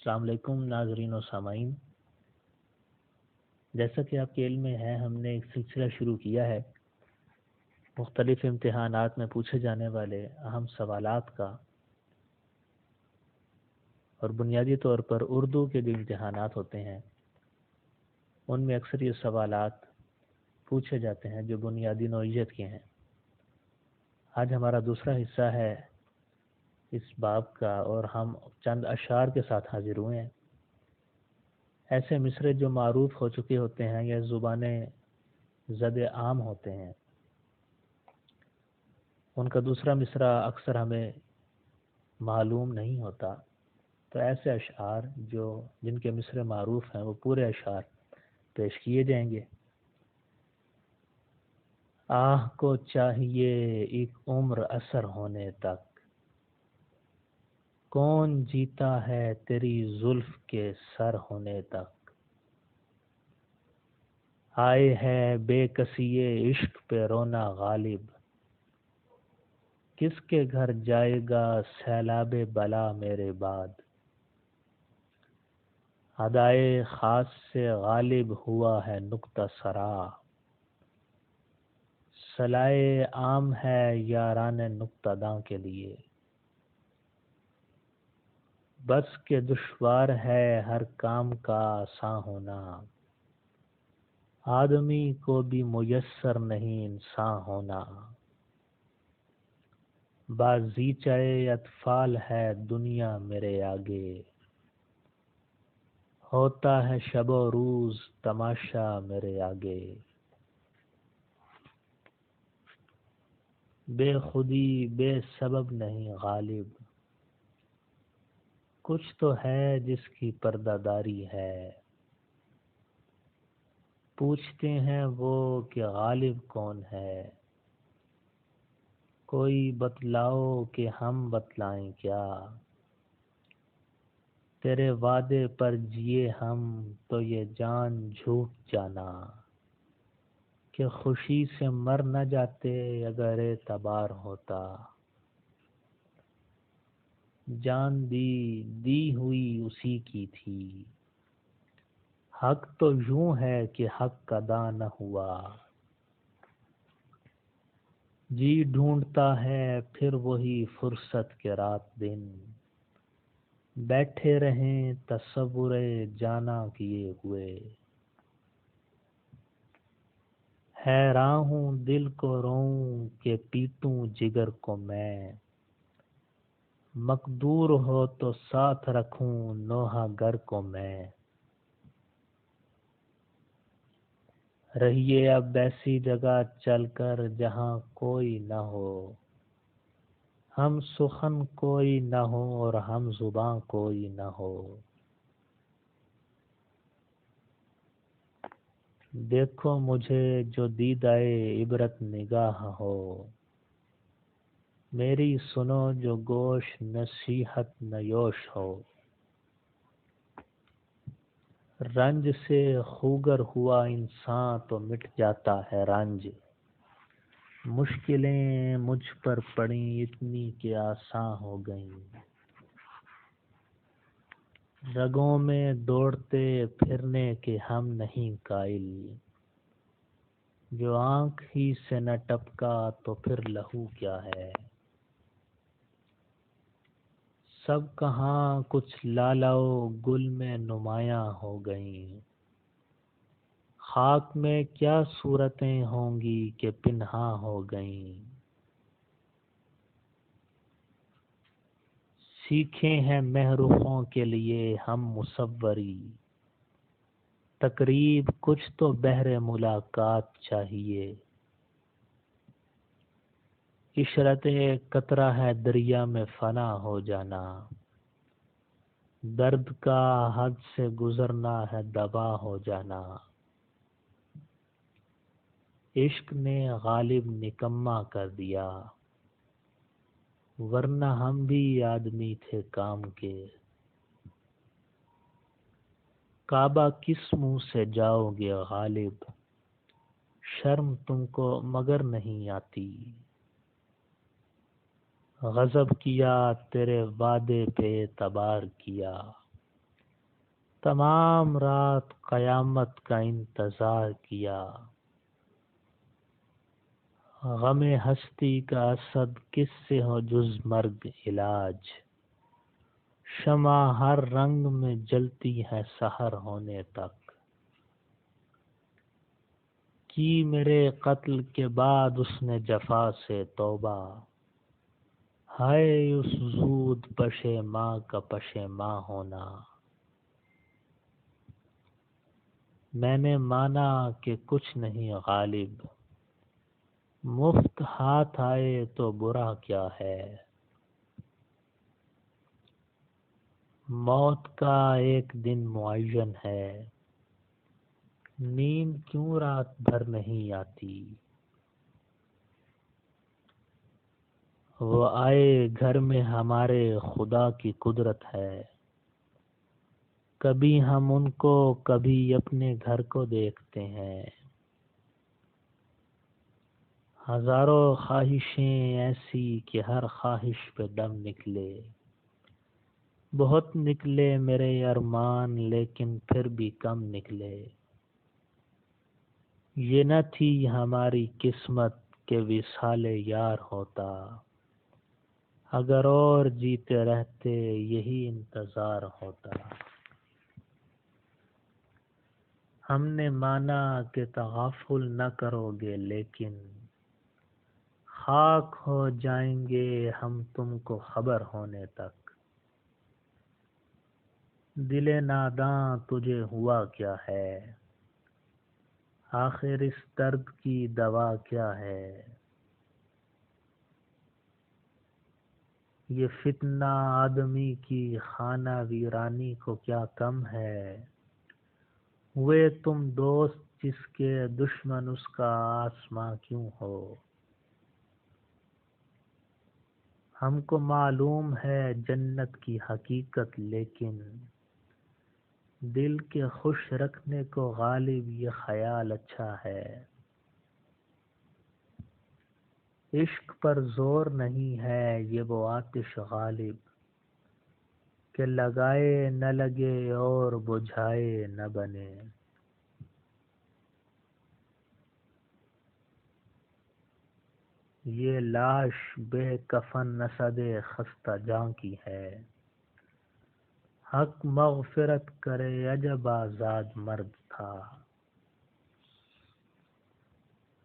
السلام علیکم ناظرین و سامعین، جیسا کہ آپ کے علم میں ہے ہم نے ایک سلسلہ شروع کیا ہے مختلف امتحانات میں پوچھے جانے والے اہم سوالات کا، اور بنیادی طور پر اردو کے جو امتحانات ہوتے ہیں ان میں اکثر یہ سوالات پوچھے جاتے ہیں جو بنیادی نوعیت کے ہیں۔ آج ہمارا دوسرا حصہ ہے اس باب کا، اور ہم چند اشعار کے ساتھ حاضر ہوئے ہیں۔ ایسے مصرے جو معروف ہو چکے ہوتے ہیں یا زبانیں زد عام ہوتے ہیں، ان کا دوسرا مصرع اکثر ہمیں معلوم نہیں ہوتا، تو ایسے اشعار جن کے مصرے معروف ہیں وہ پورے اشعار پیش کیے جائیں گے۔ آہ کو چاہیے ایک عمر اثر ہونے تک، کون جیتا ہے تیری زلف کے سر ہونے تک، آئے ہے بے کسی عشق پہ رونا غالب، کس کے گھر جائے گا سیلاب بلا میرے بعد، ادائے خاص سے غالب ہوا ہے نکتہ سرا، صلائے عام ہے یاران نکتہ داں کے لیے، بس کے دشوار ہے ہر کام کا آساں ہونا، آدمی کو بھی میسر نہیں انسان ہونا، بازیچہ اطفال ہے دنیا میرے آگے، ہوتا ہے شب و روز تماشا میرے آگے، بے خودی بے سبب نہیں غالب، کچھ تو ہے جس کی پردہ داری ہے، پوچھتے ہیں وہ کہ غالب کون ہے، کوئی بتلاؤ کہ ہم بتلائیں کیا، تیرے وعدے پر جیے ہم تو یہ جان جھوٹ جانا، کہ خوشی سے مر نہ جاتے اگر اعتبار ہوتا، جان دی ہوئی اسی کی تھی، حق تو یوں ہے کہ حق ادا نہ ہوا، جی ڈھونڈتا ہے پھر وہی فرصت کے رات دن، بیٹھے رہیں تصور جانا کیے ہوئے، حیراں ہوں دل کو روں کہ پیٹوں جگر کو میں، مقدور ہو تو ساتھ رکھوں نوحہ گر کو میں، رہیے اب ایسی جگہ چل کر جہاں کوئی نہ ہو، ہم سخن کوئی نہ ہو اور ہم زباں کوئی نہ ہو، دیکھو مجھے جو دیدہ عبرت نگاہ ہو، میری سنو جو گوش نصیحت نیوش ہو، رنج سے خوگر ہوا انسان تو مٹ جاتا ہے رنج، مشکلیں مجھ پر پڑیں اتنی کہ آساں ہو گئیں، رگوں میں دوڑتے پھرنے کے ہم نہیں قائل، جو آنکھ ہی سے نہ ٹپکا تو پھر لہو کیا ہے، سب کہاں کچھ لالہ و گل میں نمایاں ہو گئیں، خاک میں کیا صورتیں ہوں گی کہ پنہاں ہو گئیں، سیکھے ہیں مہ رخوں کے لیے ہم مصوری، تقریب کچھ تو بہر ملاقات چاہیے، عشرت قطرہ ہے دریا میں فنا ہو جانا، درد کا حد سے گزرنا ہے دوا ہو جانا، عشق نے غالب نکما کر دیا، ورنہ ہم بھی آدمی تھے کام کے، کعبہ کس منہ سے جاؤ گے غالب، شرم تم کو مگر نہیں آتی، غضب کیا تیرے وعدے پہ اعتبار کیا، تمام رات قیامت کا انتظار کیا، غم ہستی کا اسد کس سے ہو جز مرگ علاج، شمع ہر رنگ میں جلتی ہے سحر ہونے تک، کی میرے قتل کے بعد اس نے جفا سے توبہ، ہائے اس زود پشیماں کا پشیماں ہونا، میں نے مانا کہ کچھ نہیں غالب، مفت ہاتھ آئے تو برا کیا ہے، موت کا ایک دن معین ہے، نیند کیوں رات بھر نہیں آتی، وہ آئے گھر میں ہمارے خدا کی قدرت ہے، کبھی ہم ان کو کبھی اپنے گھر کو دیکھتے ہیں، ہزاروں خواہشیں ایسی کہ ہر خواہش پہ دم نکلے، بہت نکلے میرے ارمان لیکن پھر بھی کم نکلے، یہ نہ تھی ہماری قسمت کہ وصال یار ہوتا، اگر اور جیتے رہتے یہی انتظار ہوتا، ہم نے مانا کہ تغافل نہ کرو گے لیکن خاک ہو جائیں گے ہم تم کو خبر ہونے تک، دل ناداں تجھے ہوا کیا ہے، آخر اس درد کی دوا کیا ہے، یہ فتنہ آدمی کی خانہ ویرانی کو کیا کم ہے، ہوئے تم دوست جس کے دشمن اس کا آسماں کیوں ہو، ہم کو معلوم ہے جنت کی حقیقت لیکن دل کے خوش رکھنے کو غالب یہ خیال اچھا ہے، عشق پر زور نہیں ہے یہ وہ آتش غالب، کہ لگائے نہ لگے اور بجھائے نہ بنے، یہ لاش بے کفن اسد خستہ جاں کی ہے، حق مغفرت کرے عجب آزاد مرد تھا،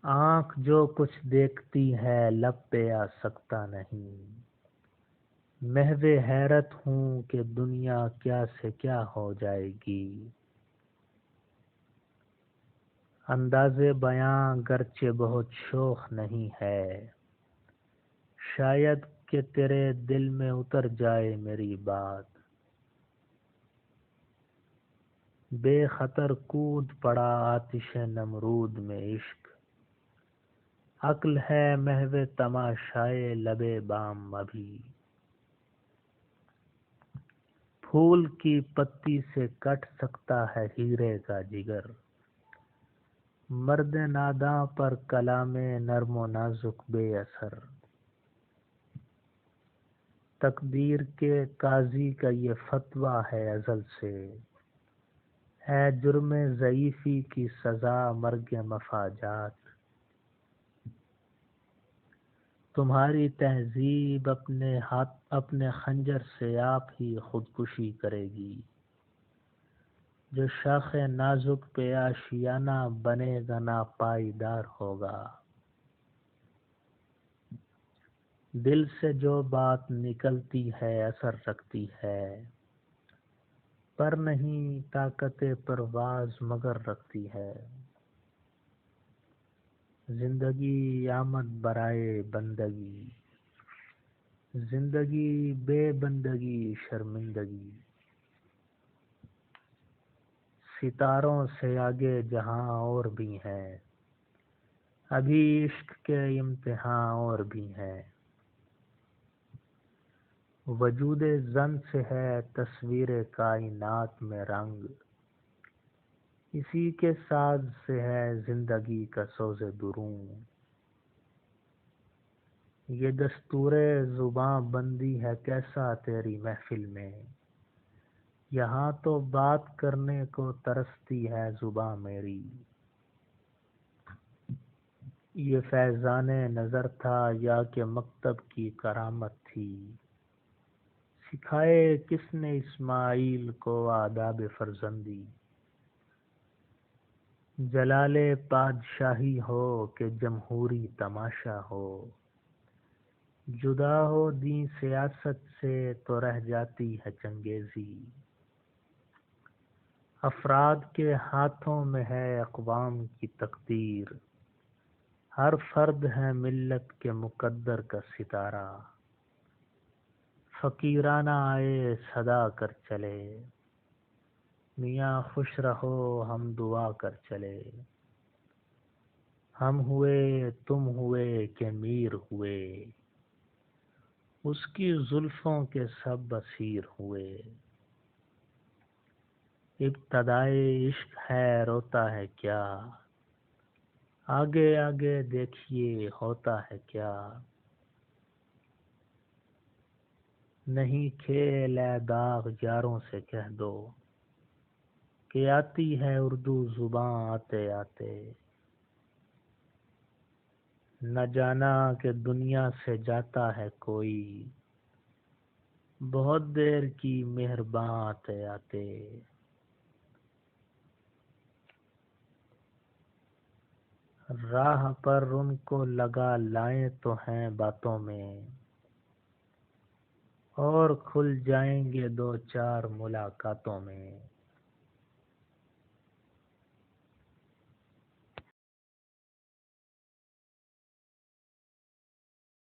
آنکھ جو کچھ دیکھتی ہے لب پہ آ سکتا نہیں، محو حیرت ہوں کہ دنیا کیا سے کیا ہو جائے گی، انداز بیاں گرچہ بہت شوخ نہیں ہے، شاید کہ تیرے دل میں اتر جائے میری بات، بے خطر کود پڑا آتش نمرود میں عشق، عقل ہے محو تماشائے لب بام ابھی، پھول کی پتی سے کٹ سکتا ہے ہیرے کا جگر، مرد ناداں پر کلام نرم و نازک بے اثر، تقدیر کے قاضی کا یہ فتویٰ ہے ازل سے، ہے جرم ضعیفی کی سزا مرگ مفاجات، تمہاری تہذیب اپنے خنجر سے آپ ہی خودکشی کرے گی، جو شاخ نازک پہ آشیانہ بنے گا ناپائیدار ہوگا، دل سے جو بات نکلتی ہے اثر رکھتی ہے، پر نہیں طاقت پرواز مگر رکھتی ہے، زندگی آمد برائے بندگی، زندگی بے بندگی شرمندگی، ستاروں سے آگے جہاں اور بھی ہیں، ابھی عشق کے امتحان اور بھی ہیں، وجود زن سے ہے تصویر کائنات میں رنگ، اسی کے ساز سے ہے زندگی کا سوز دروں، یہ دستور زباں بندی ہے کیسا تیری محفل میں، یہاں تو بات کرنے کو ترستی ہے زباں میری، یہ فیضان نظر تھا یا کہ مکتب کی کرامت تھی؟ سکھائے کس نے اسماعیل کو آداب فرزندی؟ جلال پادشاہی ہو کہ جمہوری تماشا ہو، جدا ہو دین سیاست سے تو رہ جاتی ہے چنگیزی۔ افراد کے ہاتھوں میں ہے اقوام کی تقدیر، ہر فرد ہے ملت کے مقدر کا ستارہ۔ فقیرانہ آئے صدا کر چلے، میاں خوش رہو ہم دعا کر چلے۔ ہم ہوئے تم ہوئے کہ میر ہوئے، اس کی زلفوں کے سب اسیر ہوئے۔ ابتدائے عشق ہے روتا ہے کیا، آگے آگے دیکھیے ہوتا ہے کیا۔ نہیں کھیل اے داغ یاروں سے کہہ دو، کہ آتی ہے اردو زباں آتے آتے۔ نہ جانا کہ دنیا سے جاتا ہے کوئی، بہت دیر کی مہرباں آتے آتے۔ راہ پر ان کو لگا لائیں تو ہیں باتوں میں، اور کھل جائیں گے دو چار ملاقاتوں میں۔